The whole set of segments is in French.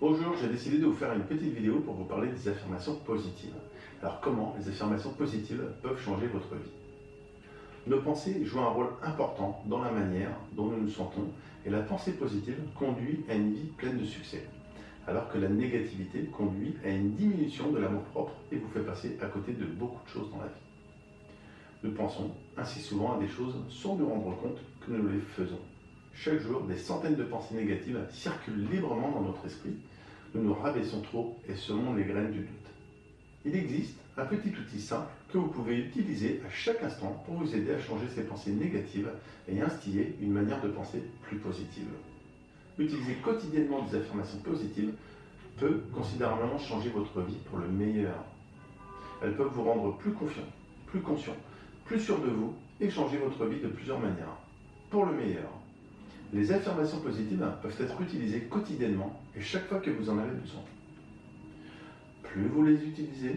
Bonjour, j'ai décidé de vous faire une petite vidéo pour vous parler des affirmations positives. Alors comment les affirmations positives peuvent changer votre vie? Nos pensées jouent un rôle important dans la manière dont nous nous sentons et la pensée positive conduit à une vie pleine de succès, alors que la négativité conduit à une diminution de l'amour-propre et vous fait passer à côté de beaucoup de choses dans la vie. Nous pensons ainsi souvent à des choses sans nous rendre compte que nous les faisons. Chaque jour, des centaines de pensées négatives circulent librement dans notre esprit. Nous nous rabaissons trop et semons les graines du doute. Il existe un petit outil simple que vous pouvez utiliser à chaque instant pour vous aider à changer ces pensées négatives et instiller une manière de penser plus positive. Utiliser quotidiennement des affirmations positives peut considérablement changer votre vie pour le meilleur. Elles peuvent vous rendre plus confiant, plus conscient, plus sûr de vous et changer votre vie de plusieurs manières. Pour le meilleur. Les affirmations positives peuvent être utilisées quotidiennement et chaque fois que vous en avez besoin. Plus vous les utilisez,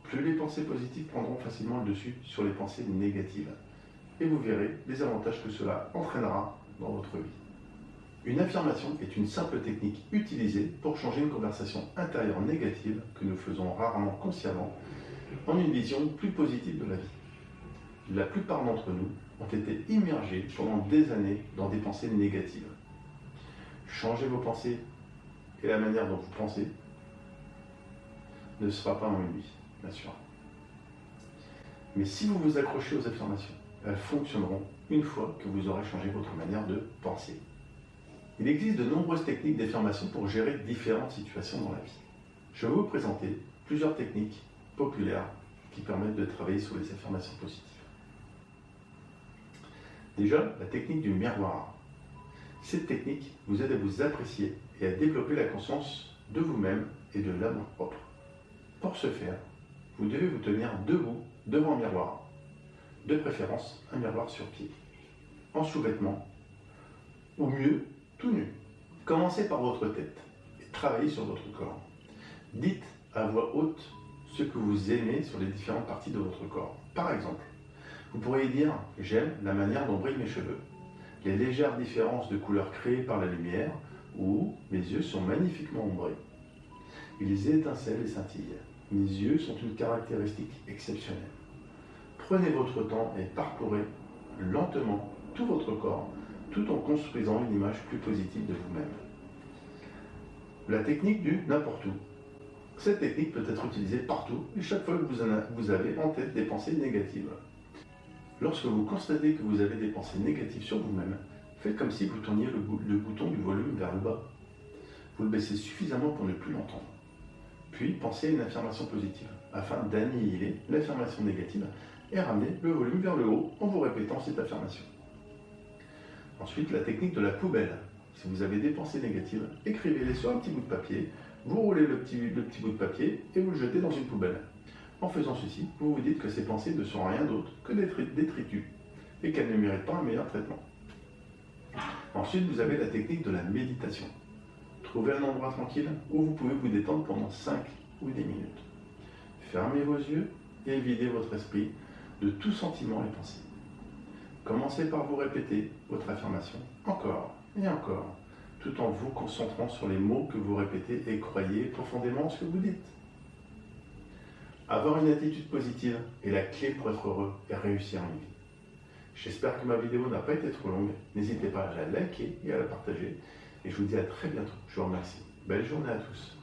plus les pensées positives prendront facilement le dessus sur les pensées négatives. Et vous verrez les avantages que cela entraînera dans votre vie. Une affirmation est une simple technique utilisée pour changer une conversation intérieure négative que nous faisons rarement consciemment en une vision plus positive de la vie. La plupart d'entre nous ont été immergés pendant des années dans des pensées négatives. Changez vos pensées et la manière dont vous pensez ne sera pas en une vie, bien sûr. Mais si vous vous accrochez aux affirmations, elles fonctionneront une fois que vous aurez changé votre manière de penser. Il existe de nombreuses techniques d'affirmation pour gérer différentes situations dans la vie. Je vais vous présenter plusieurs techniques populaires qui permettent de travailler sur les affirmations positives. Déjà, la technique du miroir. Cette technique vous aide à vous apprécier et à développer la conscience de vous-même et de l'amour-propre. Pour ce faire, vous devez vous tenir debout devant un miroir, de préférence un miroir sur pied, en sous-vêtements, ou mieux, tout nu. Commencez par votre tête et travaillez sur votre corps. Dites à voix haute ce que vous aimez sur les différentes parties de votre corps. Par exemple, vous pourriez dire « J'aime la manière dont brillent mes cheveux, les légères différences de couleurs créées par la lumière ou mes yeux sont magnifiquement ombrés. Ils étincellent et scintillent. Mes yeux sont une caractéristique exceptionnelle. » Prenez votre temps et parcourez lentement tout votre corps tout en construisant une image plus positive de vous-même. La technique du n'importe où. Cette technique peut être utilisée partout et chaque fois que vous avez en tête des pensées négatives. Lorsque vous constatez que vous avez des pensées négatives sur vous-même, faites comme si vous tourniez le bouton du volume vers le bas. Vous le baissez suffisamment pour ne plus l'entendre. Puis pensez à une affirmation positive, afin d'annihiler l'affirmation négative et ramener le volume vers le haut en vous répétant cette affirmation. Ensuite, la technique de la poubelle. Si vous avez des pensées négatives, écrivez-les sur un petit bout de papier, vous roulez le petit bout de papier et vous le jetez dans une poubelle. En faisant ceci, vous vous dites que ces pensées ne sont rien d'autre que des détritus et qu'elles ne méritent pas un meilleur traitement. Ensuite, vous avez la technique de la méditation. Trouvez un endroit tranquille où vous pouvez vous détendre pendant 5 ou 10 minutes. Fermez vos yeux et videz votre esprit de tout sentiment et pensée. Commencez par vous répéter votre affirmation encore et encore, tout en vous concentrant sur les mots que vous répétez et croyez profondément ce que vous dites. Avoir une attitude positive est la clé pour être heureux et réussir en vie. J'espère que ma vidéo n'a pas été trop longue. N'hésitez pas à la liker et à la partager. Et je vous dis à très bientôt. Je vous remercie. Belle journée à tous.